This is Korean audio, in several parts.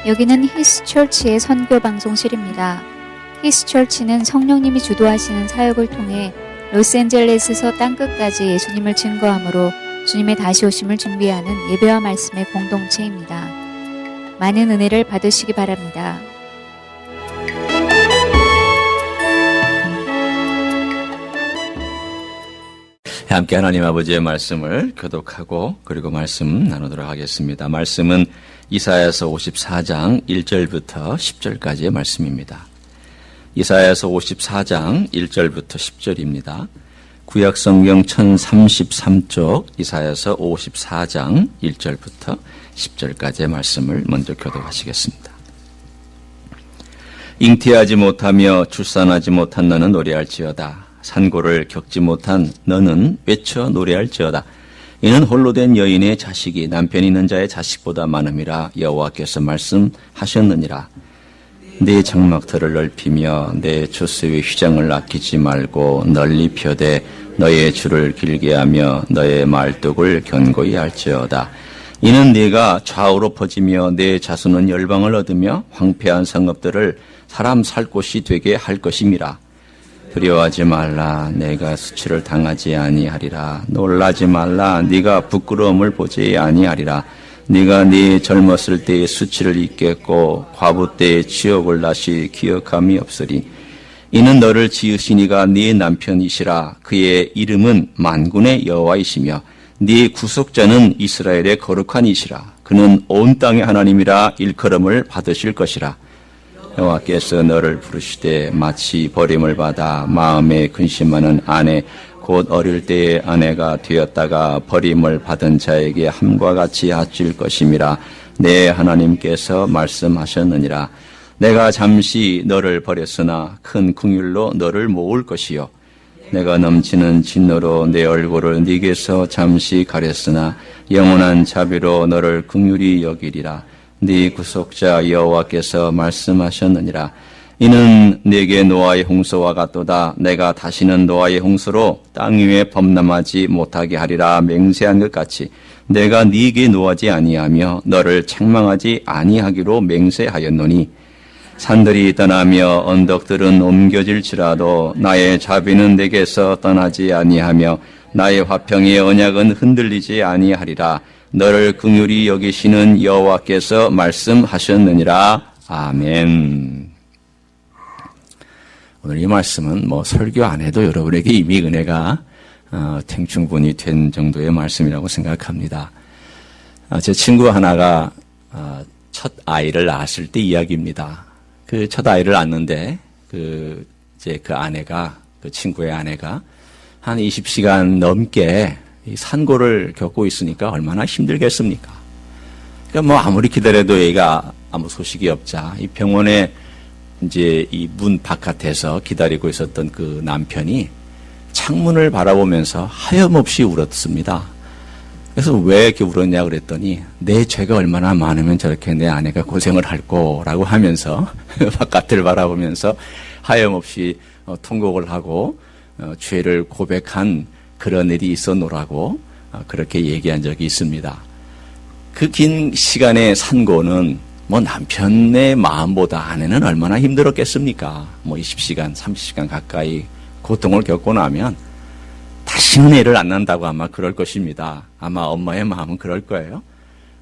여기는 히스처치의 선교 방송실입니다. 히스처치는 성령님이 주도하시는 사역을 통해 로스앤젤레스에서 땅끝까지 예수님을 증거함으로 주님의 다시 오심을 준비하는 예배와 말씀의 공동체입니다. 많은 은혜를 받으시기 바랍니다. 함께 하나님 아버지의 말씀을 교독하고 그리고 말씀 나누도록 하겠습니다. 말씀은 이사야서 54장 1절부터 10절까지의 말씀입니다. 이사야서 54장 1절부터 10절입니다. 구약성경 1033쪽 이사야서 54장 1절부터 10절까지의 말씀을 먼저 교독하시겠습니다. 잉태하지 못하며 출산하지 못한 너는 노래할지어다. 산고를 겪지 못한 너는 외쳐 노래할지어다. 이는 홀로 된 여인의 자식이 남편 있는 자의 자식보다 많음이라 여호와께서 말씀하셨느니라. 네 장막터를 넓히며 내 조수의 휘장을 아끼지 말고 널리 펴되 너의 줄을 길게 하며 너의 말뚝을 견고히 할지어다. 이는 네가 좌우로 퍼지며 내 자손은 열방을 얻으며 황폐한 성읍들을 사람 살 곳이 되게 할 것임이라. 두려워하지 말라. 내가 수치를 당하지 아니하리라. 놀라지 말라. 네가 부끄러움을 보지 아니하리라. 네가 네 젊었을 때의 수치를 잊겠고 과부 때의 치욕을 다시 기억함이 없으리. 이는 너를 지으신 이가 네 남편이시라. 그의 이름은 만군의 여호와이시며 네 구속자는 이스라엘의 거룩한 이시라. 그는 온 땅의 하나님이라 일컬음을 받으실 것이라. 여호와께서 너를 부르시되 마치 버림을 받아 마음에 근심하는 아내 곧 어릴 때의 아내가 되었다가 버림을 받은 자에게 함과 같이 하실 것임이라. 내 하나님께서 말씀하셨느니라. 내가 잠시 너를 버렸으나 큰 긍휼로 너를 모을 것이요 내가 넘치는 진노로 내 얼굴을 네게서 잠시 가렸으나 영원한 자비로 너를 긍휼히 여기리라. 네 구속자 여호와께서 말씀하셨느니라. 이는 내게 노아의 홍수와 같도다. 내가 다시는 노아의 홍수로 땅 위에 범람하지 못하게 하리라 맹세한 것 같이 내가 네게 노하지 아니하며 너를 책망하지 아니하기로 맹세하였노니 산들이 떠나며 언덕들은 옮겨질지라도 나의 자비는 내게서 떠나지 아니하며 나의 화평의 언약은 흔들리지 아니하리라. 너를 긍휼히 여기시는 여호와께서 말씀하셨느니라. 아멘. 오늘 이 말씀은 설교 안 해도 여러분에게 이미 은혜가 충분히 된 정도의 말씀이라고 생각합니다. 제 친구 하나가 첫 아이를 낳았을 때 이야기입니다. 그 첫 아이를 낳았는데 그 아내가, 그 친구의 아내가 한 20시간 넘게 이 산고를 겪고 있으니까 얼마나 힘들겠습니까? 그러니까 아무리 기다려도 얘가 아무 소식이 없자 이 병원에 이제 이 문 바깥에서 기다리고 있었던 그 남편이 창문을 바라보면서 하염없이 울었습니다. 그래서 왜 이렇게 울었냐 그랬더니 내 죄가 얼마나 많으면 저렇게 내 아내가 고생을 할꼬라고 하면서 바깥을 바라보면서 하염없이 통곡을 하고 죄를 고백한 그런 일이 있었노라고 그렇게 얘기한 적이 있습니다. 그 긴 시간의 산고는 남편의 마음보다 아내는 얼마나 힘들었겠습니까? 20시간, 30시간 가까이 고통을 겪고 나면 다시는 애를 안 낳는다고 아마 그럴 것입니다. 아마 엄마의 마음은 그럴 거예요.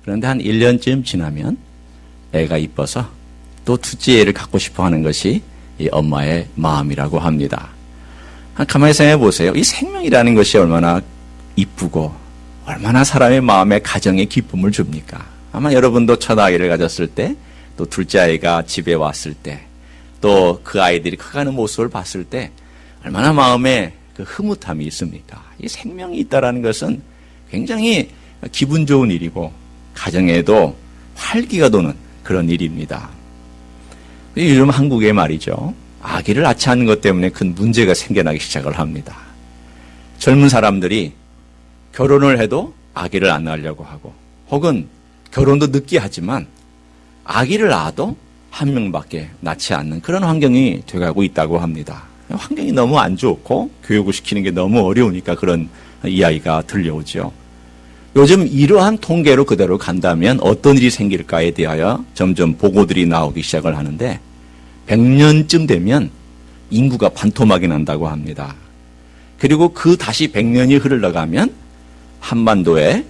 그런데 한 1년쯤 지나면 애가 이뻐서 또 둘째 애를 갖고 싶어 하는 것이 이 엄마의 마음이라고 합니다. 가만히 생각해 보세요. 이 생명이라는 것이 얼마나 이쁘고 얼마나 사람의 마음에 가정에 기쁨을 줍니까? 아마 여러분도 첫 아이를 가졌을 때, 또 둘째 아이가 집에 왔을 때, 또 그 아이들이 커가는 모습을 봤을 때 얼마나 마음에 그 흐뭇함이 있습니까? 이 생명이 있다라는 것은 굉장히 기분 좋은 일이고 가정에도 활기가 도는 그런 일입니다. 요즘 한국에 말이죠. 아기를 낳지 않는 것 때문에 큰 문제가 생겨나기 시작을 합니다. 젊은 사람들이 결혼을 해도 아기를 안 낳으려고 하고 혹은 결혼도 늦게 하지만 아기를 낳아도 한 명밖에 낳지 않는 그런 환경이 돼가고 있다고 합니다. 환경이 너무 안 좋고 교육을 시키는 게 너무 어려우니까 그런 이야기가 들려오죠. 요즘 이러한 통계로 그대로 간다면 어떤 일이 생길까에 대하여 점점 보고들이 나오기 시작을 하는데 100년쯤 되면 인구가 반토막이 난다고 합니다. 그리고 그 다시 100년이 흘러가면 한반도에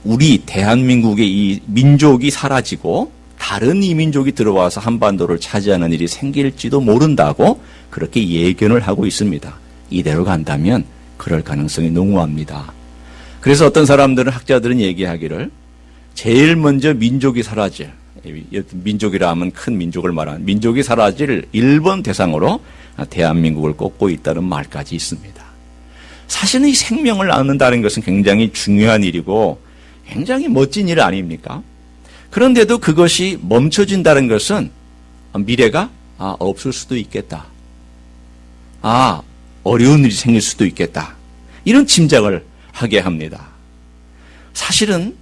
우리 대한민국의 이 민족이 사라지고 다른 이민족이 들어와서 한반도를 차지하는 일이 생길지도 모른다고 그렇게 예견을 하고 있습니다. 이대로 간다면 그럴 가능성이 농후합니다. 그래서 어떤 사람들은 학자들은 얘기하기를 제일 먼저 민족이 사라질, 민족이라 하면 큰 민족을 말하는 민족이 사라질 일본 대상으로 대한민국을 꼽고 있다는 말까지 있습니다. 사실은 이 생명을 낳는다는 것은 굉장히 중요한 일이고 굉장히 멋진 일 아닙니까? 그런데도 그것이 멈춰진다는 것은 미래가 없을 수도 있겠다. 어려운 일이 생길 수도 있겠다. 이런 짐작을 하게 합니다. 사실은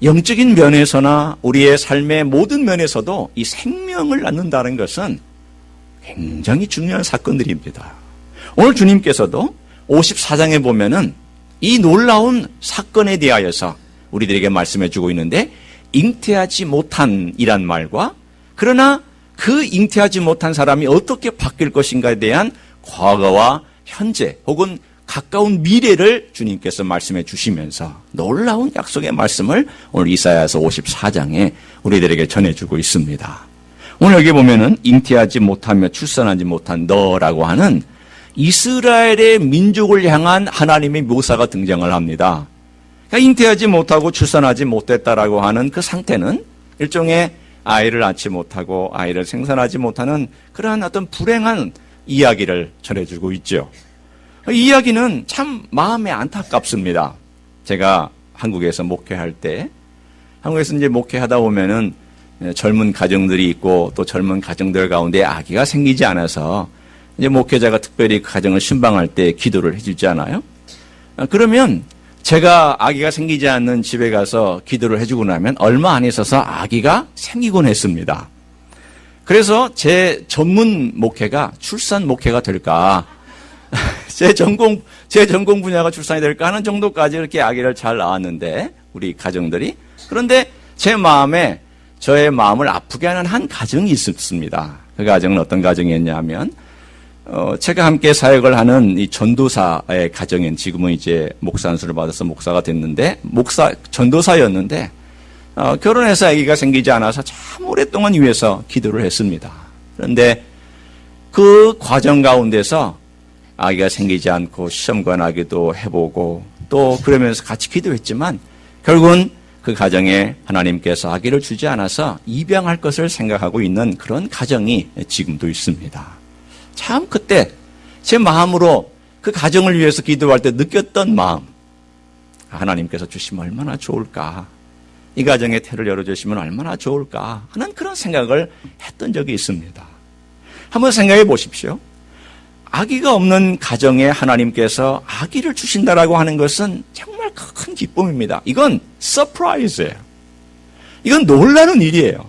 영적인 면에서나 우리의 삶의 모든 면에서도 이 생명을 낳는다는 것은 굉장히 중요한 사건들입니다. 오늘 주님께서도 54장에 보면은 이 놀라운 사건에 대하여서 우리들에게 말씀해 주고 있는데 잉태하지 못한이란 말과 그러나 그 잉태하지 못한 사람이 어떻게 바뀔 것인가에 대한 과거와 현재 혹은 가까운 미래를 주님께서 말씀해 주시면서 놀라운 약속의 말씀을 오늘 이사야서 54장에 우리들에게 전해주고 있습니다. 오늘 여기 보면은 잉태하지 못하며 출산하지 못한 너라고 하는 이스라엘의 민족을 향한 하나님의 묘사가 등장을 합니다. 그러니까 잉태하지 못하고 출산하지 못했다라고 하는 그 상태는 일종의 아이를 낳지 못하고 아이를 생산하지 못하는 그러한 어떤 불행한 이야기를 전해주고 있죠. 이 이야기는 참 마음에 안타깝습니다. 제가 한국에서 목회할 때, 한국에서 이제 목회하다 보면은 젊은 가정들이 있고 또 젊은 가정들 가운데 아기가 생기지 않아서 이제 목회자가 특별히 그 가정을 신방할 때 기도를 해주지 않아요? 그러면 제가 아기가 생기지 않는 집에 가서 기도를 해주고 나면 얼마 안 있어서 아기가 생기곤 했습니다. 그래서 제 전문 목회가 출산 목회가 될까? 제 전공 분야가 출산이 될까 하는 정도까지 이렇게 아기를 잘 낳았는데, 우리 가정들이. 그런데 제 마음에, 저의 마음을 아프게 하는 한 가정이 있었습니다. 그 가정은 어떤 가정이었냐면, 제가 함께 사역을 하는 이 전도사의 가정인, 지금은 이제 목사 안수를 받아서 목사가 됐는데, 전도사였는데, 결혼해서 아기가 생기지 않아서 참 오랫동안 위해서 기도를 했습니다. 그런데 그 과정 가운데서 아기가 생기지 않고 시험관하기도 해보고 또 그러면서 같이 기도했지만 결국은 그 가정에 하나님께서 아기를 주지 않아서 입양할 것을 생각하고 있는 그런 가정이 지금도 있습니다. 참 그때 제 마음으로 그 가정을 위해서 기도할 때 느꼈던 마음, 하나님께서 주시면 얼마나 좋을까, 이 가정의 태를 열어주시면 얼마나 좋을까 하는 그런 생각을 했던 적이 있습니다. 한번 생각해 보십시오. 아기가 없는 가정에 하나님께서 아기를 주신다라고 하는 것은 정말 큰 기쁨입니다. 이건 서프라이즈예요. 이건 놀라는 일이에요.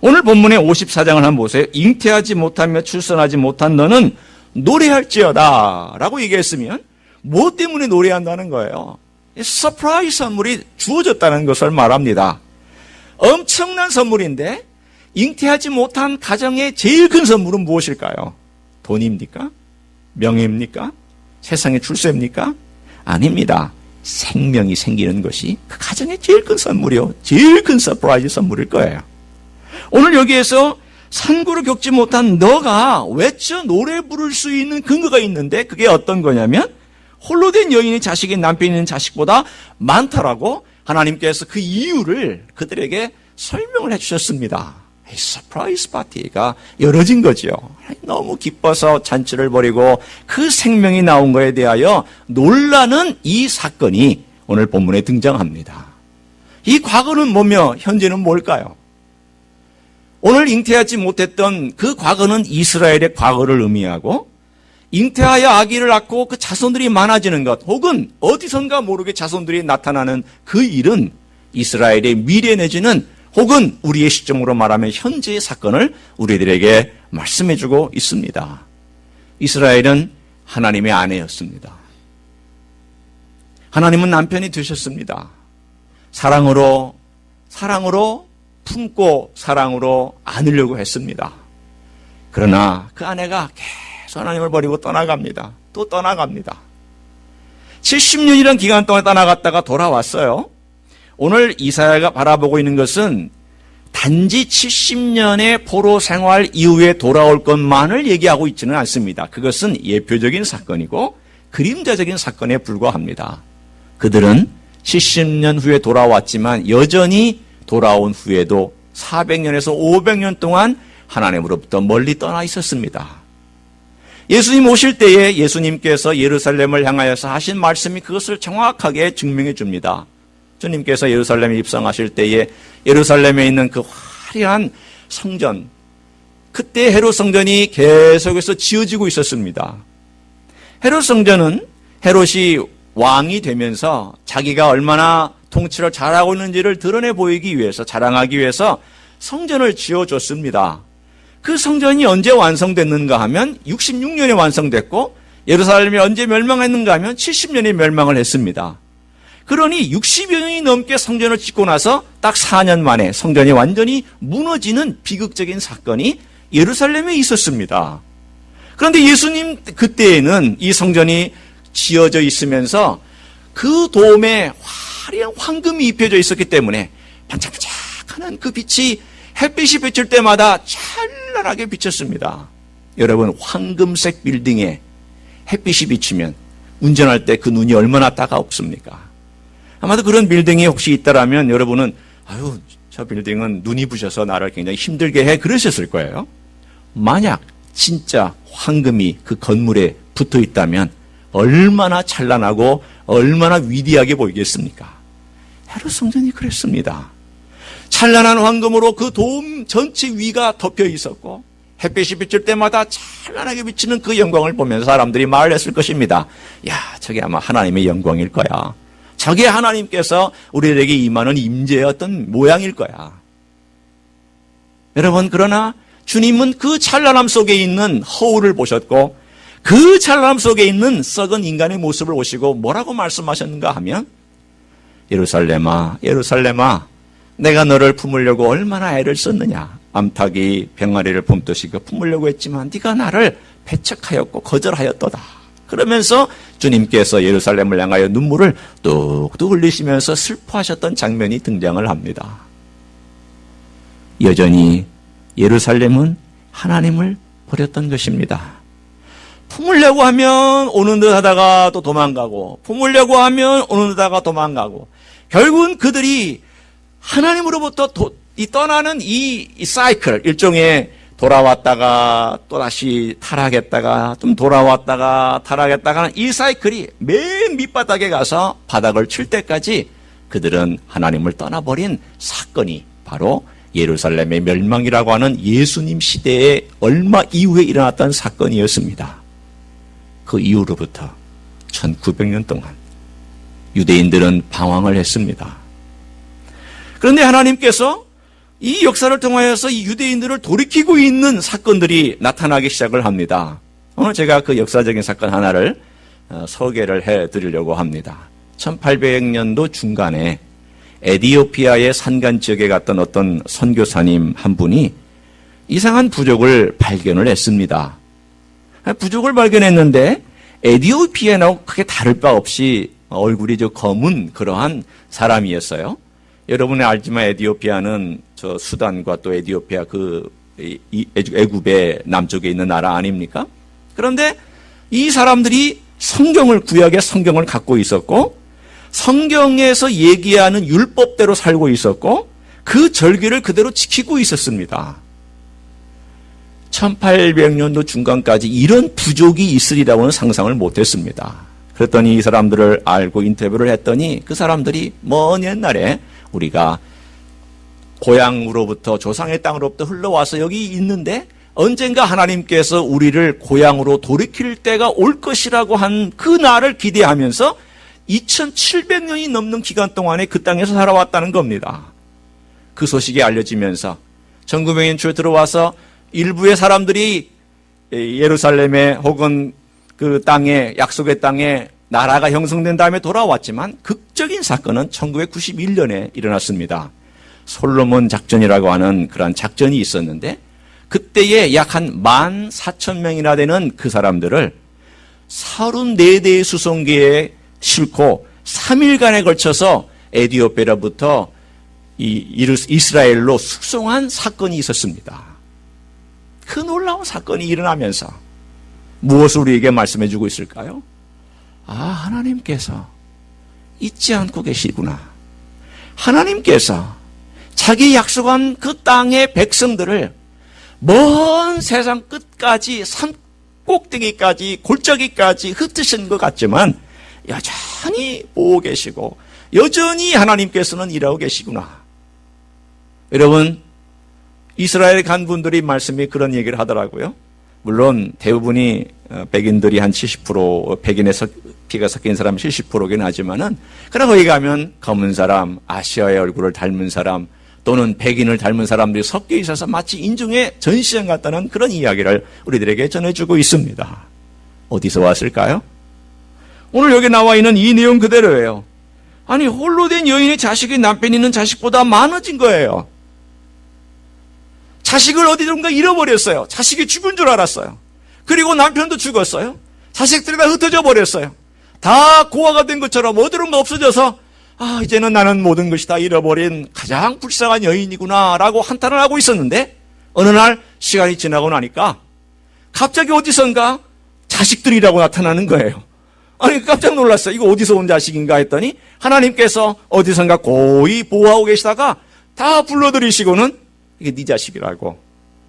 오늘 본문의 54장을 한번 보세요. 잉태하지 못하며 출산하지 못한 너는 노래할지어다 라고 얘기했으면 무엇 때문에 노래한다는 거예요? 서프라이즈 선물이 주어졌다는 것을 말합니다. 엄청난 선물인데 잉태하지 못한 가정의 제일 큰 선물은 무엇일까요? 돈입니까? 명예입니까? 세상의 출세입니까? 아닙니다. 생명이 생기는 것이 그 가정의 제일 큰 선물이요. 제일 큰 서프라이즈 선물일 거예요. 오늘 여기에서 산고를 겪지 못한 너가 외쳐 노래 부를 수 있는 근거가 있는데 그게 어떤 거냐면 홀로 된 여인이 자식이 남편 있는 자식보다 많다라고 하나님께서 그 이유를 그들에게 설명을 해주셨습니다. 서프라이즈 파티가 열어진 거죠. 너무 기뻐서 잔치를 벌이고 그 생명이 나온 것에 대하여 놀라는 이 사건이 오늘 본문에 등장합니다. 이 과거는 뭐며 현재는 뭘까요? 오늘 잉태하지 못했던 그 과거는 이스라엘의 과거를 의미하고 잉태하여 아기를 낳고 그 자손들이 많아지는 것 혹은 어디선가 모르게 자손들이 나타나는 그 일은 이스라엘의 미래 내지는 혹은 우리의 시점으로 말하면 현재의 사건을 우리들에게 말씀해주고 있습니다. 이스라엘은 하나님의 아내였습니다. 하나님은 남편이 되셨습니다. 사랑으로 품고 사랑으로 안으려고 했습니다. 그러나 그 아내가 계속 하나님을 버리고 떠나갑니다. 또 떠나갑니다. 70년이라는 기간 동안 떠나갔다가 돌아왔어요. 오늘 이사야가 바라보고 있는 것은 단지 70년의 포로 생활 이후에 돌아올 것만을 얘기하고 있지는 않습니다. 그것은 예표적인 사건이고 그림자적인 사건에 불과합니다. 그들은 70년 후에 돌아왔지만 여전히 돌아온 후에도 400년에서 500년 동안 하나님으로부터 멀리 떠나 있었습니다. 예수님 오실 때에 예수님께서 예루살렘을 향하여서 하신 말씀이 그것을 정확하게 증명해 줍니다. 주님께서 예루살렘에 입성하실 때에 예루살렘에 있는 그 화려한 성전, 그때 헤롯 성전이 계속해서 지어지고 있었습니다. 헤롯 성전은 헤롯이 왕이 되면서 자기가 얼마나 통치를 잘하고 있는지를 드러내 보이기 위해서, 자랑하기 위해서 성전을 지어줬습니다. 그 성전이 언제 완성됐는가 하면 66년에 완성됐고, 예루살렘이 언제 멸망했는가 하면 70년에 멸망을 했습니다. 그러니 60여 년이 넘게 성전을 짓고 나서 딱 4년 만에 성전이 완전히 무너지는 비극적인 사건이 예루살렘에 있었습니다. 그런데 예수님 그때에는 이 성전이 지어져 있으면서 그 돔에 화려한 황금이 입혀져 있었기 때문에 반짝반짝하는 그 빛이 햇빛이 비칠 때마다 찬란하게 비쳤습니다. 여러분, 황금색 빌딩에 햇빛이 비치면 운전할 때 그 눈이 얼마나 따가웠습니까? 아마도 그런 빌딩이 혹시 있다라면 여러분은 아유, 저 빌딩은 눈이 부셔서 나를 굉장히 힘들게 해, 그러셨을 거예요. 만약 진짜 황금이 그 건물에 붙어 있다면 얼마나 찬란하고 얼마나 위대하게 보이겠습니까? 헤롯 성전이 그랬습니다. 찬란한 황금으로 그 돔 전체 위가 덮여 있었고 햇빛이 비칠 때마다 찬란하게 비치는 그 영광을 보면서 사람들이 말을 했을 것입니다. 야, 저게 아마 하나님의 영광일 거야. 저게 하나님께서 우리에게 임하는 임재의 어떤 모양일 거야. 여러분, 그러나 주님은 그 찬란함 속에 있는 허울을 보셨고 그 찬란함 속에 있는 썩은 인간의 모습을 보시고 뭐라고 말씀하셨는가 하면, 예루살렘아, 예루살렘아, 내가 너를 품으려고 얼마나 애를 썼느냐. 암탉이 병아리를 품듯이 품으려고 했지만 네가 나를 배척하였고 거절하였도다. 그러면서 주님께서 예루살렘을 향하여 눈물을 뚝뚝 흘리시면서 슬퍼하셨던 장면이 등장을 합니다. 여전히 예루살렘은 하나님을 버렸던 것입니다. 품으려고 하면 오는 듯 하다가 또 도망가고, 품으려고 하면 오는 듯 하다가 도망가고, 결국은 그들이 하나님으로부터 떠나는 이 사이클, 일종의 돌아왔다가 또다시 타락했다가 좀 돌아왔다가 타락했다가 하는 이 사이클이 맨 밑바닥에 가서 바닥을 칠 때까지 그들은 하나님을 떠나버린 사건이 바로 예루살렘의 멸망이라고 하는 예수님 시대에 얼마 이후에 일어났던 사건이었습니다. 그 이후로부터 1900년 동안 유대인들은 방황을 했습니다. 그런데 하나님께서 이 역사를 통하여서 이 유대인들을 돌이키고 있는 사건들이 나타나기 시작을 합니다. 오늘 제가 그 역사적인 사건 하나를 소개를 해드리려고 합니다. 1800년도 중간에 에티오피아의 산간 지역에 갔던 어떤 선교사님 한 분이 이상한 부족을 발견을 했습니다. 부족을 발견했는데 에티오피아하고 크게 다를 바 없이 얼굴이 저 검은 그러한 사람이었어요. 여러분이 알지만 에티오피아는 저 수단과 또 에티오피아 애굽의 남쪽에 있는 나라 아닙니까? 그런데 이 사람들이 구약의 성경을 갖고 있었고 성경에서 얘기하는 율법대로 살고 있었고 그 절기를 그대로 지키고 있었습니다. 1800년도 중간까지 이런 부족이 있으리라고는 상상을 못했습니다. 그랬더니 이 사람들을 알고 인터뷰를 했더니 그 사람들이 먼 옛날에 우리가 고향으로부터 조상의 땅으로부터 흘러와서 여기 있는데 언젠가 하나님께서 우리를 고향으로 돌이킬 때가 올 것이라고 한 그 날을 기대하면서 2700년이 넘는 기간 동안에 그 땅에서 살아왔다는 겁니다. 그 소식이 알려지면서 1900년 초에 들어와서 일부의 사람들이 예루살렘에 혹은 그 땅에, 약속의 땅에 나라가 형성된 다음에 돌아왔지만 극적인 사건은 1991년에 일어났습니다. 솔로몬 작전이라고 하는 그런 작전이 있었는데 그때에 약 한 14,000명이나 되는 그 사람들을 34대의 수송기에 싣고 3일간에 걸쳐서 에티오피아로부터 이스라엘로 숙송한 사건이 있었습니다. 그 놀라운 사건이 일어나면서 무엇을 우리에게 말씀해 주고 있을까요? 하나님께서 잊지 않고 계시구나. 하나님께서 자기 약속한 그 땅의 백성들을 먼 세상 끝까지 산 꼭대기까지 골짜기까지 흩으신 것 같지만 여전히 보고 계시고 여전히 하나님께서는 일하고 계시구나. 여러분, 이스라엘 간 분들이 말씀이 그런 얘기를 하더라고요. 물론 대부분이 백인들이 한 70%, 백인에서 피가 섞인 사람 70%긴 하지만은 그러나 거기 가면 검은 사람, 아시아의 얼굴을 닮은 사람 또는 백인을 닮은 사람들이 섞여 있어서 마치 인종의 전시장 같다는 그런 이야기를 우리들에게 전해주고 있습니다. 어디서 왔을까요? 오늘 여기 나와 있는 이 내용 그대로예요. 아니, 홀로 된 여인의 자식이 남편 있는 자식보다 많아진 거예요. 자식을 어디론가 잃어버렸어요. 자식이 죽은 줄 알았어요. 그리고 남편도 죽었어요. 자식들이 다 흩어져 버렸어요. 다 고아가 된 것처럼 어디론가 없어져서 이제는 나는 모든 것이 다 잃어버린 가장 불쌍한 여인이구나 라고 한탄을 하고 있었는데 어느 날 시간이 지나고 나니까 갑자기 어디선가 자식들이라고 나타나는 거예요. 아니, 깜짝 놀랐어요. 이거 어디서 온 자식인가 했더니 하나님께서 어디선가 고이 보호하고 계시다가 다 불러들이시고는 이게 네 자식이라고,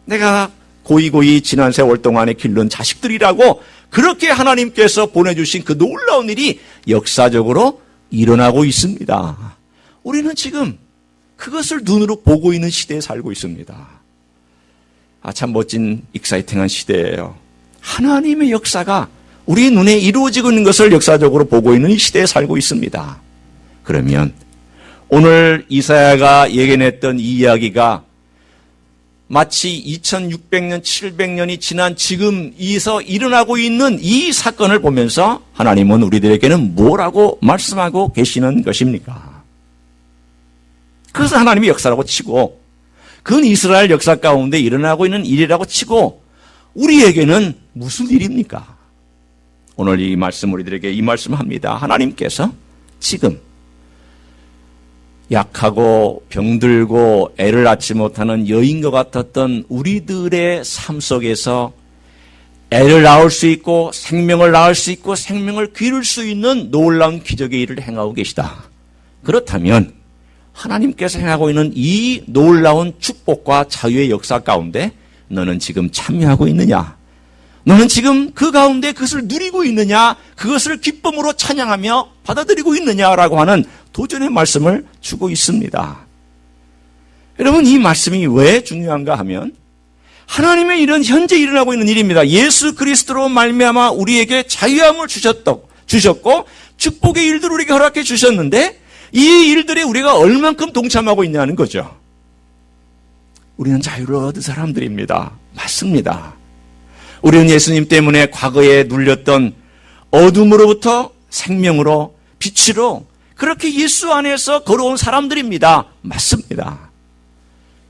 내가 고이고이 지난 세월 동안에 기른 자식들이라고 그렇게 하나님께서 보내주신 그 놀라운 일이 역사적으로 일어나고 있습니다. 우리는 지금 그것을 눈으로 보고 있는 시대에 살고 있습니다. 참 멋진 익사이팅한 시대예요. 하나님의 역사가 우리 눈에 이루어지고 있는 것을 역사적으로 보고 있는 이 시대에 살고 있습니다. 그러면 오늘 이사야가 예견했던 이 이야기가 마치 2600년, 700년이 지난 지금에서 일어나고 있는 이 사건을 보면서 하나님은 우리들에게는 뭐라고 말씀하고 계시는 것입니까? 그래서 하나님의 역사라고 치고 그건 이스라엘 역사 가운데 일어나고 있는 일이라고 치고 우리에게는 무슨 일입니까? 오늘 이 말씀 우리들에게 이 말씀합니다. 하나님께서 지금 약하고 병들고 애를 낳지 못하는 여인과 같았던 우리들의 삶 속에서 애를 낳을 수 있고 생명을 낳을 수 있고 생명을 기를 수 있는 놀라운 기적의 일을 행하고 계시다. 그렇다면 하나님께서 행하고 있는 이 놀라운 축복과 자유의 역사 가운데 너는 지금 참여하고 있느냐? 너는 지금 그 가운데 그것을 누리고 있느냐? 그것을 기쁨으로 찬양하며 받아들이고 있느냐라고 하는 도전의 말씀을 주고 있습니다. 여러분, 이 말씀이 왜 중요한가 하면 하나님의 일은 현재 일어나고 있는 일입니다. 예수 그리스도로 말미암아 우리에게 자유함을 주셨고 축복의 일들을 우리에게 허락해 주셨는데 이 일들에 우리가 얼만큼 동참하고 있냐는 거죠. 우리는 자유를 얻은 사람들입니다. 맞습니다. 우리는 예수님 때문에 과거에 눌렸던 어둠으로부터 생명으로 빛으로 그렇게 예수 안에서 걸어온 사람들입니다. 맞습니다.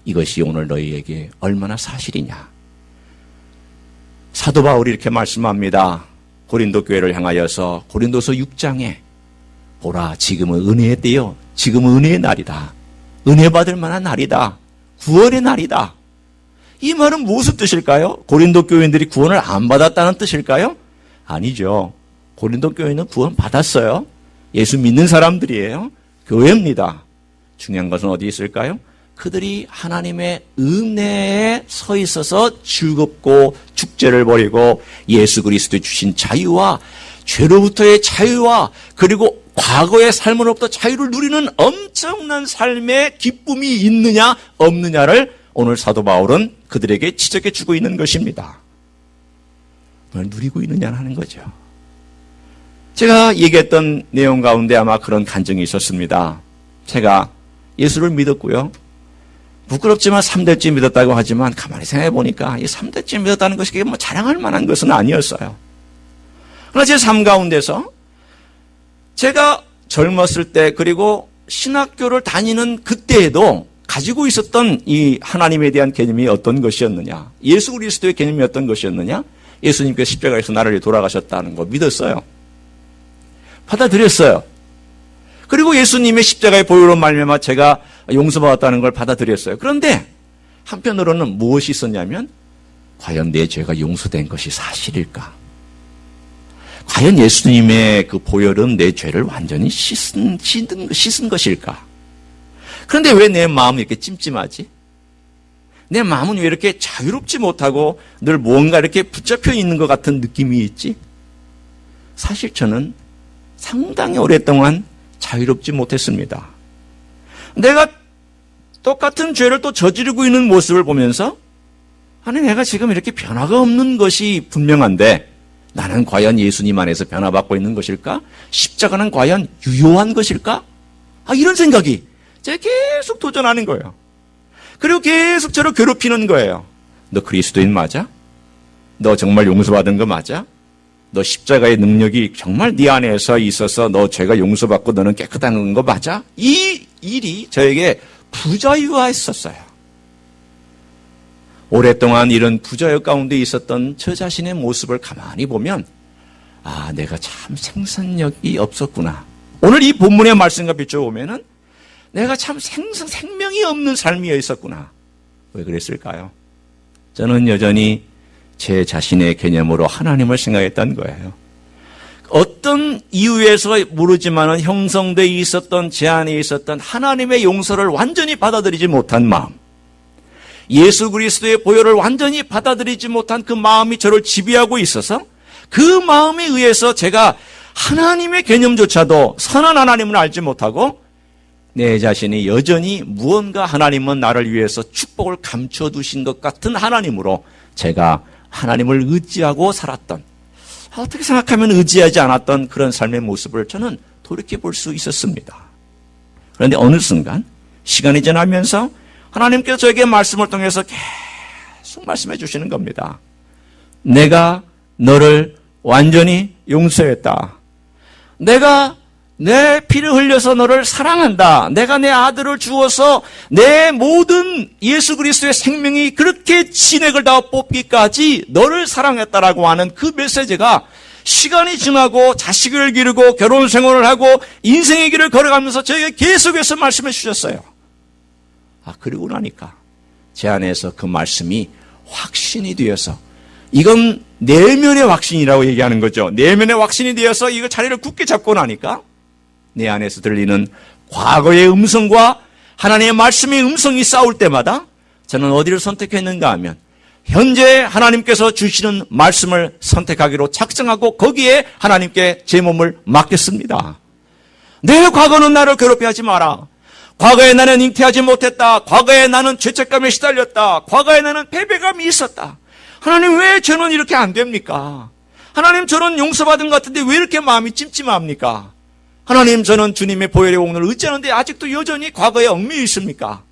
이것이 오늘 너희에게 얼마나 사실이냐. 사도 바울이 이렇게 말씀합니다. 고린도 교회를 향하여서 고린도서 6장에 보라, 지금은 은혜의 때요, 지금은 은혜의 날이다. 은혜 받을 만한 날이다. 구원의 날이다. 이 말은 무슨 뜻일까요? 고린도 교인들이 구원을 안 받았다는 뜻일까요? 아니죠. 고린도 교회는 구원 받았어요. 예수 믿는 사람들이에요. 교회입니다. 중요한 것은 어디 있을까요? 그들이 하나님의 은혜에 서 있어서 즐겁고 축제를 벌이고 예수 그리스도의 주신 자유와 죄로부터의 자유와 그리고 과거의 삶으로부터 자유를 누리는 엄청난 삶의 기쁨이 있느냐 없느냐를 오늘 사도 바울은 그들에게 지적해 주고 있는 것입니다. 그걸 누리고 있느냐 하는 거죠. 제가 얘기했던 내용 가운데 아마 그런 간증이 있었습니다. 제가 예수를 믿었고요. 부끄럽지만 3대째 믿었다고 하지만 가만히 생각해 보니까 이 3대째 믿었다는 것이 뭐 자랑할 만한 것은 아니었어요. 그러나 제 삶 가운데서 제가 젊었을 때 그리고 신학교를 다니는 그때에도 가지고 있었던 이 하나님에 대한 개념이 어떤 것이었느냐, 예수 그리스도의 개념이 어떤 것이었느냐, 예수님께서 십자가에서 나를 위해 돌아가셨다는 거 믿었어요. 받아들였어요. 그리고 예수님의 십자가의 보혈로 말미암아 제가 용서받았다는 걸 받아들였어요. 그런데 한편으로는 무엇이 있었냐면, 과연 내 죄가 용서된 것이 사실일까? 과연 예수님의 그 보혈은 내 죄를 완전히 씻은 것일까? 그런데 왜 내 마음이 이렇게 찜찜하지? 내 마음은 왜 이렇게 자유롭지 못하고 늘 무언가 이렇게 붙잡혀 있는 것 같은 느낌이 있지? 사실 저는 상당히 오랫동안 자유롭지 못했습니다. 내가 똑같은 죄를 또 저지르고 있는 모습을 보면서, 아니 내가 지금 이렇게 변화가 없는 것이 분명한데 나는 과연 예수님 안에서 변화받고 있는 것일까? 십자가는 과연 유효한 것일까? 이런 생각이 제가 계속 도전하는 거예요. 그리고 계속 저를 괴롭히는 거예요. 너 그리스도인 맞아? 너 정말 용서받은 거 맞아? 너 십자가의 능력이 정말 네 안에서 있어서 너 죄가 용서받고 너는 깨끗한 거 맞아? 이 일이 저에게 부자유화했었어요. 오랫동안 이런 부자유 가운데 있었던 저 자신의 모습을 가만히 보면, 내가 참 생산력이 없었구나. 오늘 이 본문의 말씀과 비춰보면은 내가 참 생명이 없는 삶이 있었구나. 왜 그랬을까요? 저는 여전히 제 자신의 개념으로 하나님을 생각했던 거예요. 어떤 이유에서 모르지만은 형성되어 있었던 제 안에 있었던 하나님의 용서를 완전히 받아들이지 못한 마음, 예수 그리스도의 보혈을 완전히 받아들이지 못한 그 마음이 저를 지배하고 있어서, 그 마음에 의해서 제가 하나님의 개념조차도 선한 하나님을 알지 못하고 내 자신이 여전히 무언가 하나님은 나를 위해서 축복을 감춰두신 것 같은 하나님으로 제가 하나님을 의지하고 살았던, 어떻게 생각하면 의지하지 않았던 그런 삶의 모습을 저는 돌이켜볼 수 있었습니다. 그런데 어느 순간 시간이 지나면서 하나님께서 저에게 말씀을 통해서 계속 말씀해 주시는 겁니다. 내가 너를 완전히 용서했다. 내가 내 피를 흘려서 너를 사랑한다. 내가 내 아들을 주어서 내 모든 예수 그리스도의 생명이 그렇게 진액을 다 뽑기까지 너를 사랑했다라고 하는 그 메시지가 시간이 지나고 자식을 기르고 결혼 생활을 하고 인생의 길을 걸어가면서 저에게 계속해서 말씀해 주셨어요. 그리고 나니까 제 안에서 그 말씀이 확신이 되어서, 이건 내면의 확신이라고 얘기하는 거죠. 내면의 확신이 되어서 이거 자리를 굳게 잡고 나니까 내 안에서 들리는 과거의 음성과 하나님의 말씀의 음성이 싸울 때마다 저는 어디를 선택했는가 하면 현재 하나님께서 주시는 말씀을 선택하기로 작정하고 거기에 하나님께 제 몸을 맡겼습니다. 내 과거는 나를 괴롭게 하지 마라. 과거에 나는 잉태하지 못했다. 과거에 나는 죄책감에 시달렸다. 과거에 나는 패배감이 있었다. 하나님, 왜 저는 이렇게 안 됩니까? 하나님, 저는 용서받은 것 같은데 왜 이렇게 마음이 찜찜합니까? 하나님, 저는 주님의 보혈의 공로를 의지하는데 아직도 여전히 과거에 얽매여 있습니까?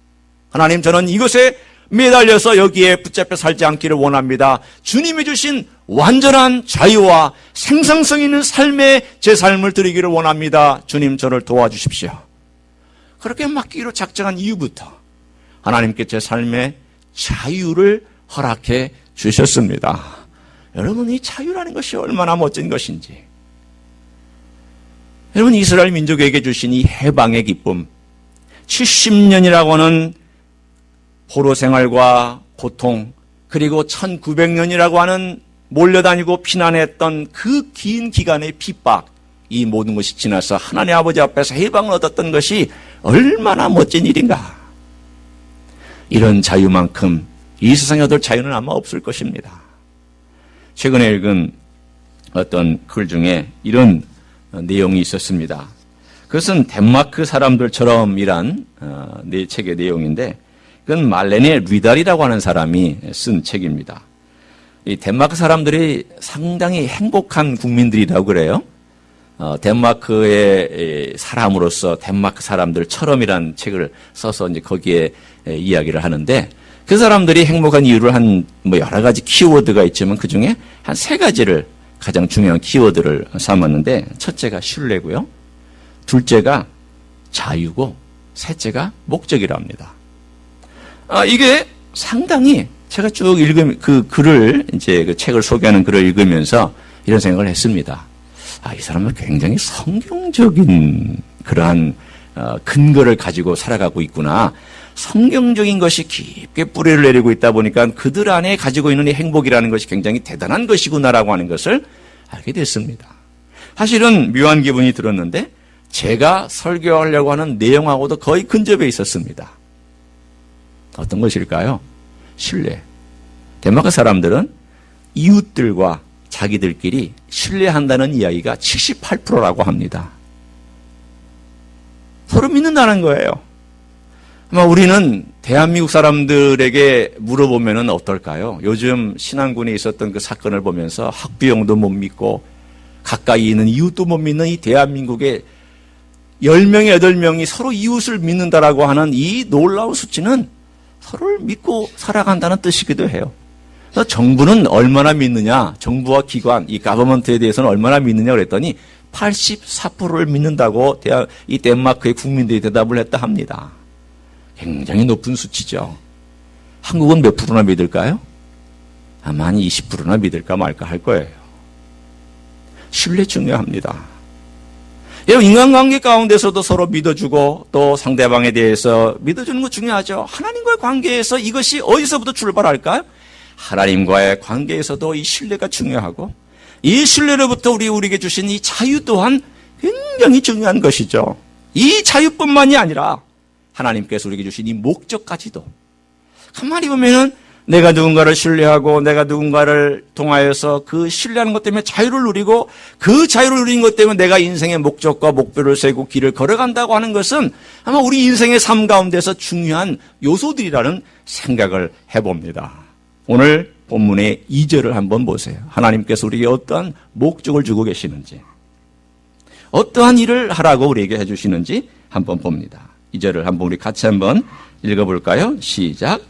하나님, 저는 이것에 매달려서 여기에 붙잡혀 살지 않기를 원합니다. 주님이 주신 완전한 자유와 생산성 있는 삶의 제 삶을 드리기를 원합니다. 주님, 저를 도와주십시오. 그렇게 맡기기로 작정한 이후부터 하나님께 제 삶의 자유를 허락해 주셨습니다. 여러분, 이 자유라는 것이 얼마나 멋진 것인지. 여러분, 이스라엘 민족에게 주신 이 해방의 기쁨, 70년이라고 하는 포로 생활과 고통, 그리고 1900년이라고 하는 몰려다니고 피난했던 그 긴 기간의 핍박, 이 모든 것이 지나서 하나님 아버지 앞에서 해방을 얻었던 것이 얼마나 멋진 일인가. 이런 자유만큼 이 세상에 얻을 자유는 아마 없을 것입니다. 최근에 읽은 어떤 글 중에 이런 내용이 있었습니다. 그것은 덴마크 사람들처럼이란 내 책의 내용인데, 그건 말레네 리달이라고 하는 사람이 쓴 책입니다. 이 덴마크 사람들이 상당히 행복한 국민들이라고 그래요. 덴마크의 사람으로서 덴마크 사람들처럼이란 책을 써서 이제 거기에 이야기를 하는데, 그 사람들이 행복한 이유를 여러 가지 키워드가 있지만 그 중에 한 3가지를 가장 중요한 키워드를 삼았는데, 첫째가 신뢰고요. 둘째가 자유고 셋째가 목적이랍니다. 이게 상당히 제가 쭉 그 글을 이제 그 책을 소개하는 글을 읽으면서 이런 생각을 했습니다. 이 사람은 굉장히 성경적인 그러한 근거를 가지고 살아가고 있구나. 성경적인 것이 깊게 뿌리를 내리고 있다 보니까 그들 안에 가지고 있는 이 행복이라는 것이 굉장히 대단한 것이구나라고 하는 것을 알게 됐습니다. 사실은 묘한 기분이 들었는데 제가 설교하려고 하는 내용하고도 거의 근접해 있었습니다. 어떤 것일까요? 신뢰. 덴마크 사람들은 이웃들과 자기들끼리 신뢰한다는 이야기가 78%라고 합니다. 서로 믿는다는 거예요. 아마 우리는 대한민국 사람들에게 물어보면 어떨까요? 요즘 신안군에 있었던 그 사건을 보면서 학비용도 못 믿고 가까이 있는 이웃도 못 믿는 이 대한민국의 10명이 8명이 서로 이웃을 믿는다라고 하는 이 놀라운 수치는 서로를 믿고 살아간다는 뜻이기도 해요. 그래서 정부는 얼마나 믿느냐, 정부와 기관, 이 가버먼트에 대해서는 얼마나 믿느냐 그랬더니 84%를 믿는다고 이 덴마크의 국민들이 대답을 했다 합니다. 굉장히 높은 수치죠. 한국은 몇 프로나 믿을까요? 아마 한 20%나 믿을까 말까 할 거예요. 신뢰 중요합니다. 여러분, 인간관계 가운데서도 서로 믿어주고 또 상대방에 대해서 믿어주는 거 중요하죠. 하나님과의 관계에서 이것이 어디서부터 출발할까요? 하나님과의 관계에서도 이 신뢰가 중요하고 이 신뢰로부터 우리에게 주신 이 자유 또한 굉장히 중요한 것이죠. 이 자유뿐만이 아니라 하나님께서 우리에게 주신 이 목적까지도 가만히 보면은 내가 누군가를 신뢰하고 내가 누군가를 통하여서 그 신뢰하는 것 때문에 자유를 누리고 그 자유를 누린 것 때문에 내가 인생의 목적과 목표를 세우고 길을 걸어간다고 하는 것은 아마 우리 인생의 삶 가운데서 중요한 요소들이라는 생각을 해봅니다. 오늘 본문의 2절을 한번 보세요. 하나님께서 우리에게 어떠한 목적을 주고 계시는지 어떠한 일을 하라고 우리에게 해주시는지 한번 봅니다. 2절을 한번 우리 같이 한번 읽어볼까요? 시작.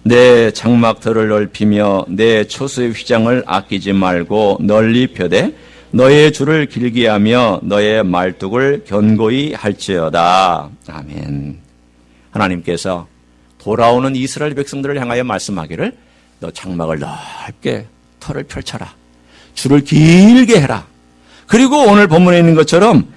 내 장막터를 넓히며 내 초소의 휘장을 아끼지 말고 널리 펴되 너의 줄을 길게 하며 너의 말뚝을 견고히 할지어다. 아멘. 하나님께서 돌아오는 이스라엘 백성들을 향하여 말씀하기를 너 장막을 넓게 터를 펼쳐라. 줄을 길게 해라. 그리고 오늘 본문에 있는 것처럼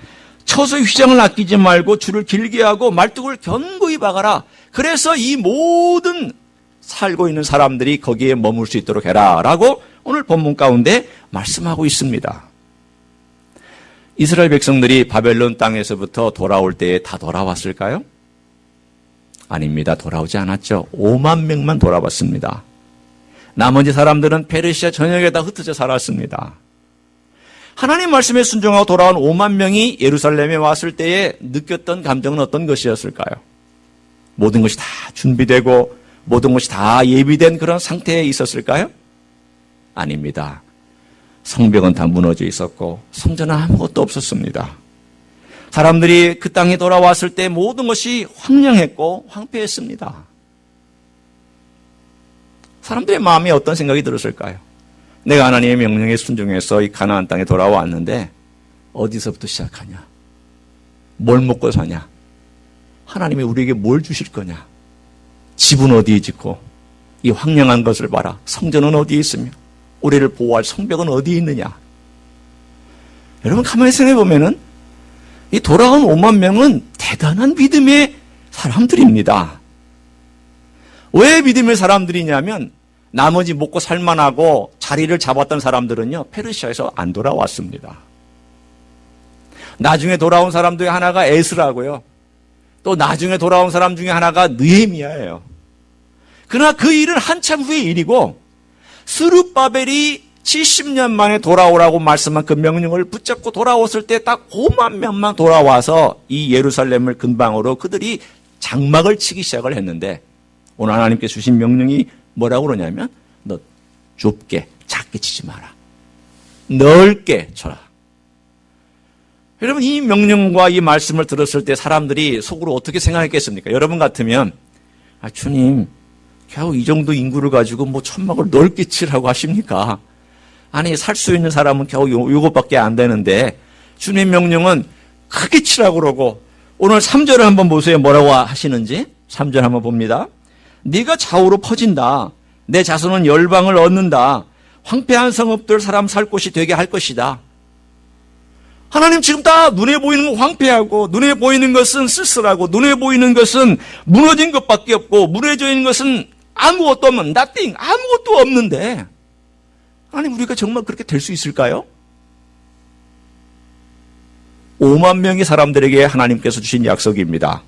초소의 휘장을 아끼지 말고 줄을 길게 하고 말뚝을 견고히 박아라. 그래서 이 모든 살고 있는 사람들이 거기에 머물 수 있도록 해라 라고 오늘 본문 가운데 말씀하고 있습니다. 이스라엘 백성들이 바벨론 땅에서부터 돌아올 때에 다 돌아왔을까요? 아닙니다. 돌아오지 않았죠. 5만 명만 돌아왔습니다. 나머지 사람들은 페르시아 전역에 다 흩어져 살았습니다. 하나님 말씀에 순종하고 돌아온 5만 명이 예루살렘에 왔을 때에 느꼈던 감정은 어떤 것이었을까요? 모든 것이 다 준비되고 모든 것이 다 예비된 그런 상태에 있었을까요? 아닙니다. 성벽은 다 무너져 있었고 성전은 아무것도 없었습니다. 사람들이 그 땅에 돌아왔을 때 모든 것이 황량했고 황폐했습니다. 사람들의 마음에 어떤 생각이 들었을까요? 내가 하나님의 명령에 순종해서 이 가나안 땅에 돌아왔는데 어디서부터 시작하냐? 뭘 먹고 사냐? 하나님이 우리에게 뭘 주실 거냐? 집은 어디에 짓고 이 황량한 것을 봐라. 성전은 어디에 있으며 우리를 보호할 성벽은 어디에 있느냐? 여러분 가만히 생각해 보면은 이 돌아온 5만 명은 대단한 믿음의 사람들입니다. 왜 믿음의 사람들이냐면 나머지 먹고 살만하고 자리를 잡았던 사람들은요 페르시아에서 안 돌아왔습니다. 나중에 돌아온 사람 중에 하나가 에스라고요. 또 나중에 돌아온 사람 중에 하나가 느헤미야예요. 그러나 그 일은 한참 후의 일이고 스룹바벨이 70년 만에 돌아오라고 말씀한 그 명령을 붙잡고 돌아왔을 때 딱 5만 명만 돌아와서 이 예루살렘을 근방으로 그들이 장막을 치기 시작을 했는데 오늘 하나님께 주신 명령이 뭐라고 그러냐면 너 좁게 작게 치지 마라. 넓게 쳐라. 여러분 이 명령과 이 말씀을 들었을 때 사람들이 속으로 어떻게 생각했겠습니까? 여러분 같으면 주님 겨우 이 정도 인구를 가지고 뭐 천막을 넓게 치라고 하십니까? 아니 살 수 있는 사람은 겨우 이것밖에 안 되는데 주님 명령은 크게 치라고 그러고 오늘 3절을 한번 보세요. 뭐라고 하시는지. 3절 한번 봅니다. 네가 좌우로 퍼진다. 내 자손은 열방을 얻는다. 황폐한 성읍들 사람 살 곳이 되게 할 것이다. 하나님 지금 다 눈에 보이는 건 황폐하고 눈에 보이는 것은 쓸쓸하고 눈에 보이는 것은 무너진 것밖에 없고 무너져 있는 것은 아무것도 없는 nothing, 아무것도 없는데 하나님 우리가 정말 그렇게 될 수 있을까요? 5만 명의 사람들에게 하나님께서 주신 약속입니다.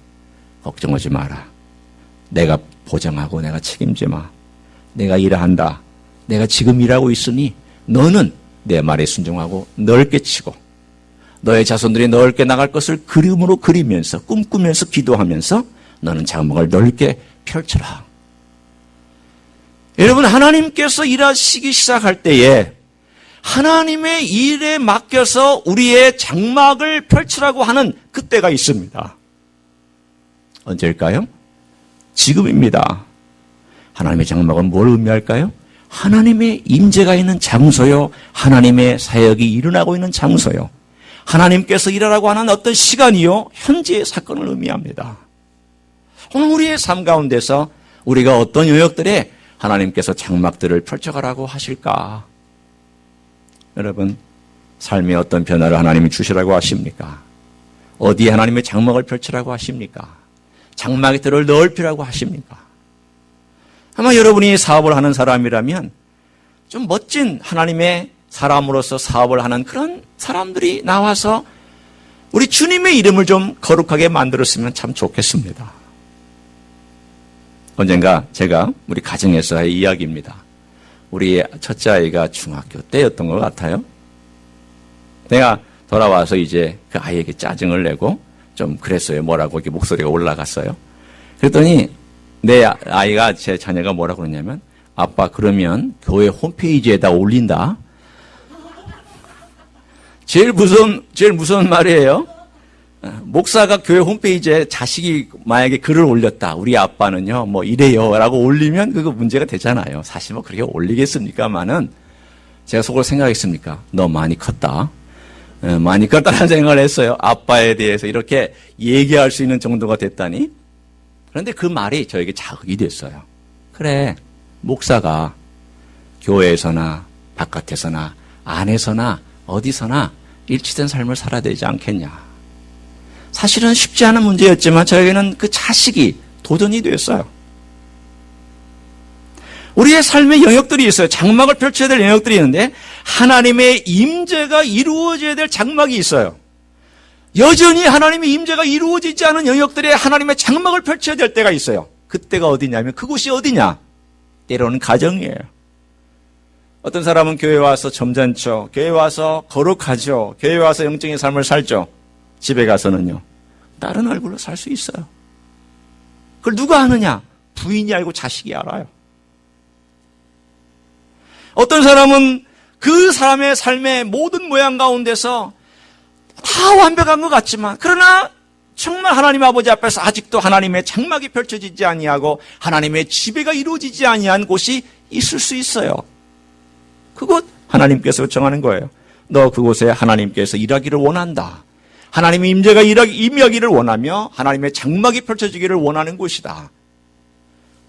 걱정하지 마라. 내가 보장하고 내가 책임지마. 내가 일한다. 내가 지금 일하고 있으니 너는 내 말에 순종하고 넓게 치고 너의 자손들이 넓게 나갈 것을 그림으로 그리면서 꿈꾸면서 기도하면서 너는 장막을 넓게 펼쳐라. 여러분 하나님께서 일하시기 시작할 때에 하나님의 일에 맡겨서 우리의 장막을 펼치라고 하는 그때가 있습니다. 언제일까요? 지금입니다. 하나님의 장막은 뭘 의미할까요? 하나님의 임재가 있는 장소요. 하나님의 사역이 일어나고 있는 장소요. 하나님께서 일하라고 하는 어떤 시간이요. 현재의 사건을 의미합니다. 오늘 우리의 삶 가운데서 우리가 어떤 영역들에 하나님께서 장막들을 펼쳐가라고 하실까? 여러분, 삶에 어떤 변화를 하나님이 주시라고 하십니까? 어디에 하나님의 장막을 펼치라고 하십니까? 장막의 뜰을 넓히라고 하십니까? 아마 여러분이 사업을 하는 사람이라면 좀 멋진 하나님의 사람으로서 사업을 하는 그런 사람들이 나와서 우리 주님의 이름을 좀 거룩하게 만들었으면 참 좋겠습니다. 언젠가 제가 우리 가정에서의 이야기입니다. 우리 첫째 아이가 중학교 때였던 것 같아요. 내가 돌아와서 이제 그 아이에게 짜증을 내고 좀 그랬어요. 뭐라고 이렇게 목소리가 올라갔어요. 그랬더니 내 아이가 제 자녀가 뭐라고 그러냐면 아빠 그러면 교회 홈페이지에다 올린다. 제일 무서운 말이에요. 목사가 교회 홈페이지에 자식이 만약에 글을 올렸다. 우리 아빠는요, 뭐 이래요. 라고 올리면 그거 문제가 되잖아요. 사실 뭐 그렇게 올리겠습니까만은 제가 속으로 생각했습니까? 너 많이 컸다. 많이 컸다는 생각을 했어요. 아빠에 대해서 이렇게 얘기할 수 있는 정도가 됐다니. 그런데 그 말이 저에게 자극이 됐어요. 그래, 목사가 교회에서나 바깥에서나 안에서나 어디서나 일치된 삶을 살아야 되지 않겠냐. 사실은 쉽지 않은 문제였지만 저에게는 그 자식이 도전이 됐어요. 우리의 삶의 영역들이 있어요. 장막을 펼쳐야 될 영역들이 있는데 하나님의 임재가 이루어져야 될 장막이 있어요. 여전히 하나님의 임재가 이루어지지 않은 영역들에 하나님의 장막을 펼쳐야 될 때가 있어요. 그때가 어디냐면 그곳이 어디냐? 때로는 가정이에요. 어떤 사람은 교회 와서 점잖죠. 교회 와서 거룩하죠. 교회 와서 영적인 삶을 살죠. 집에 가서는요. 다른 얼굴로 살 수 있어요. 그걸 누가 아느냐? 부인이 알고 자식이 알아요. 어떤 사람은 그 사람의 삶의 모든 모양 가운데서 다 완벽한 것 같지만 그러나 정말 하나님 아버지 앞에서 아직도 하나님의 장막이 펼쳐지지 아니하고 하나님의 지배가 이루어지지 아니한 곳이 있을 수 있어요. 그곳 하나님께서 정하는 거예요. 너 그곳에 하나님께서 일하기를 원한다. 하나님의 임재가 임하기를 원하며 하나님의 장막이 펼쳐지기를 원하는 곳이다.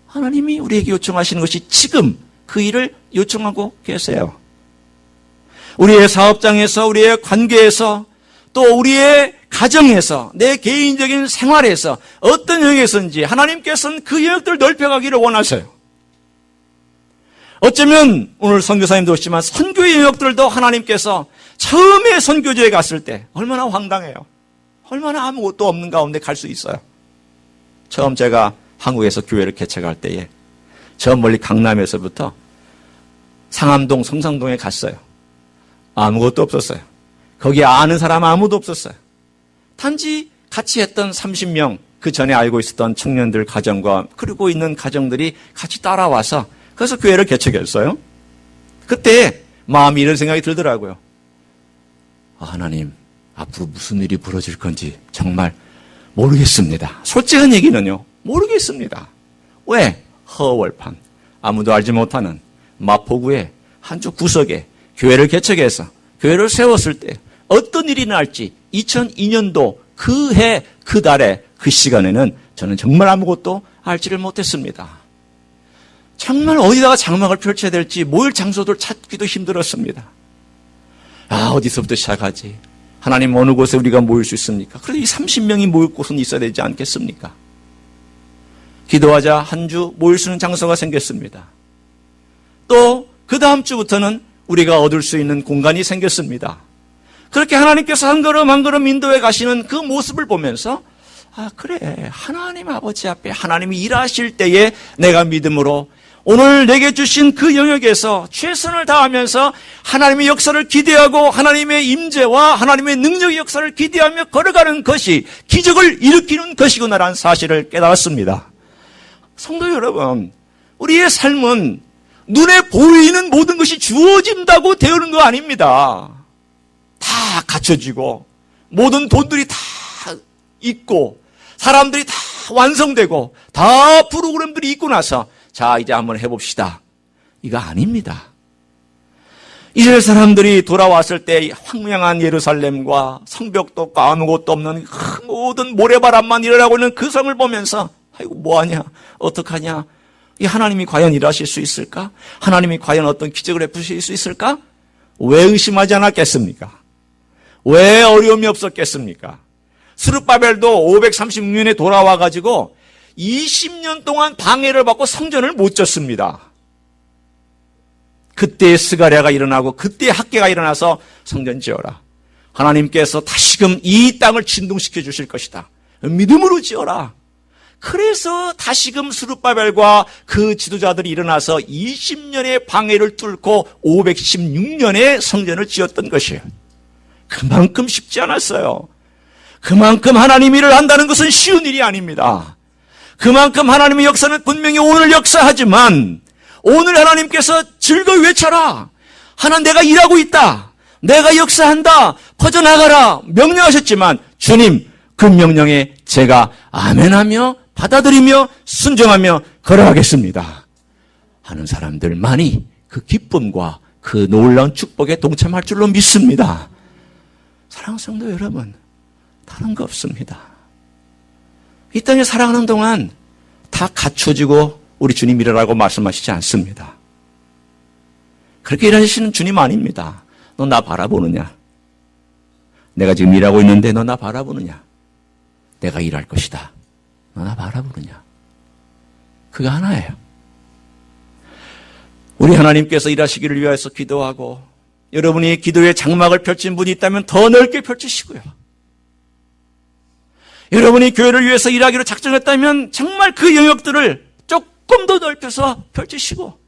하나님이 우리에게 요청하시는 것이 지금 그 일을 요청하고 계세요. 우리의 사업장에서 우리의 관계에서 또 우리의 가정에서 내 개인적인 생활에서 어떤 영역에서인지 하나님께서는 그 영역들을 넓혀가기를 원하세요. 어쩌면 오늘 선교사님도 오시지만 선교의 영역들도 하나님께서 처음에 선교지에 갔을 때 얼마나 황당해요. 얼마나 아무것도 없는 가운데 갈 수 있어요. 처음 제가 한국에서 교회를 개척할 때에 저 멀리 강남에서부터 상암동, 성상동에 갔어요. 아무것도 없었어요. 거기에 아는 사람 아무도 없었어요. 단지 같이 했던 30명, 그 전에 알고 있었던 청년들 가정과 그리고 있는 가정들이 같이 따라와서 그래서 교회를 개척했어요. 그때 마음이 이런 생각이 들더라고요. 하나님, 앞으로 무슨 일이 벌어질 건지 정말 모르겠습니다. 솔직한 얘기는요, 모르겠습니다. 왜? 허월판, 아무도 알지 못하는 마포구의 한쪽 구석에 교회를 개척해서 교회를 세웠을 때 어떤 일이 날지 2002년도 그 해, 그 달에, 그 시간에는 저는 정말 아무것도 알지를 못했습니다. 정말 어디다가 장막을 펼쳐야 될지 모일 장소들 찾기도 힘들었습니다. 어디서부터 시작하지? 하나님 어느 곳에 우리가 모일 수 있습니까? 그래도 이 30명이 모일 곳은 있어야 되지 않겠습니까? 기도하자 한 주 모일 수 있는 장소가 생겼습니다. 또 그 다음 주부터는 우리가 얻을 수 있는 공간이 생겼습니다. 그렇게 하나님께서 한 걸음 한 걸음 인도해 가시는 그 모습을 보면서 그래, 하나님 아버지 앞에 하나님이 일하실 때에 내가 믿음으로 오늘 내게 주신 그 영역에서 최선을 다하면서 하나님의 역사를 기대하고 하나님의 임재와 하나님의 능력의 역사를 기대하며 걸어가는 것이 기적을 일으키는 것이구나라는 사실을 깨달았습니다. 성도 여러분, 우리의 삶은 눈에 보이는 모든 것이 주어진다고 되는 거 아닙니다. 다 갖춰지고 모든 돈들이 다 있고 사람들이 다 완성되고 다 프로그램들이 있고 나서 자 이제 한번 해봅시다. 이거 아닙니다. 이스라엘 사람들이 돌아왔을 때 황량한 예루살렘과 성벽도 없고 아무것도 없는 모든 모래바람만 일어나고 있는 그 성을 보면서 아이고 뭐하냐 어떡하냐 이 하나님이 과연 일하실 수 있을까? 하나님이 과연 어떤 기적을 베푸실 수 있을까? 왜 의심하지 않았겠습니까? 왜 어려움이 없었겠습니까? 스룹바벨도 536년에 돌아와가지고 20년 동안 방해를 받고 성전을 못 졌습니다. 그때 스가랴가 일어나고 그때 학계가 일어나서 성전 지어라. 하나님께서 다시금 이 땅을 진동시켜 주실 것이다. 믿음으로 지어라. 그래서 다시금 스룹바벨과 그 지도자들이 일어나서 20년의 방해를 뚫고 516년에 성전을 지었던 것이에요. 그만큼 쉽지 않았어요. 그만큼 하나님 일을 한다는 것은 쉬운 일이 아닙니다. 그만큼 하나님의 역사는 분명히 오늘 역사하지만 오늘 하나님께서 즐거이 외쳐라. 하나님 내가 일하고 있다. 내가 역사한다. 퍼져나가라. 명령하셨지만 주님 그 명령에 제가 아멘하며 받아들이며 순종하며 걸어가겠습니다 하는 사람들만이 그 기쁨과 그 놀라운 축복에 동참할 줄로 믿습니다. 사랑하는 성도 여러분, 다른 거 없습니다. 이 땅에 살아가는 동안 다 갖춰지고 우리 주님이라고 말씀하시지 않습니다. 그렇게 일하시는 주님 아닙니다. 너 나 바라보느냐? 내가 지금 일하고 있는데 너 나 바라보느냐? 내가 일할 것이다. 너 나 바라보느냐? 그거 하나예요. 우리 하나님께서 일하시기를 위해서 기도하고 여러분이 기도의 장막을 펼친 분이 있다면 더 넓게 펼치시고요. 여러분이 교회를 위해서 일하기로 작정했다면 정말 그 영역들을 조금 더 넓혀서 펼치시고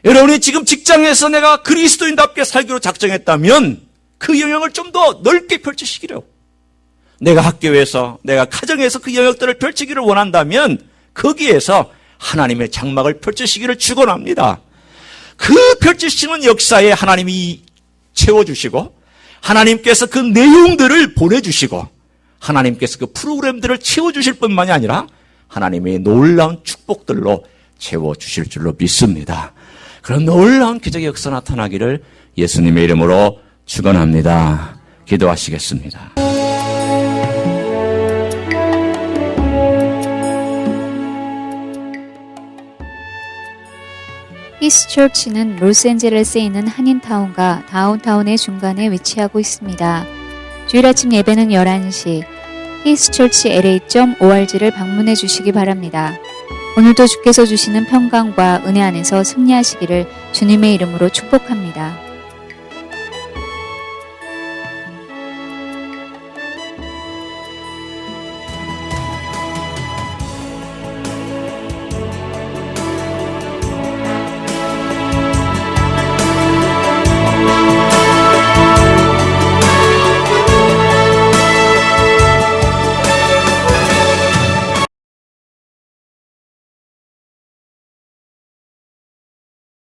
여러분이 지금 직장에서 내가 그리스도인답게 살기로 작정했다면 그 영역을 좀 더 넓게 펼치시기로 내가 학교에서 내가 가정에서 그 영역들을 펼치기를 원한다면 거기에서 하나님의 장막을 펼치시기를 축원합니다. 그 펼치시는 역사에 하나님이 채워주시고 하나님께서 그 내용들을 보내주시고 하나님께서 그 프로그램들을 채워주실 뿐만이 아니라 하나님의 놀라운 축복들로 채워주실 줄로 믿습니다. 그런 놀라운 기적의 역사 나타나기를 예수님의 이름으로 축원합니다. 기도하시겠습니다. 히스처치는 로스앤젤레스에 있는 한인타운과 다운타운의 중간에 위치하고 있습니다. 주일 아침 예배는 11시 hischurchla.org를 방문해 주시기 바랍니다. 오늘도 주께서 주시는 평강과 은혜 안에서 승리하시기를 주님의 이름으로 축복합니다.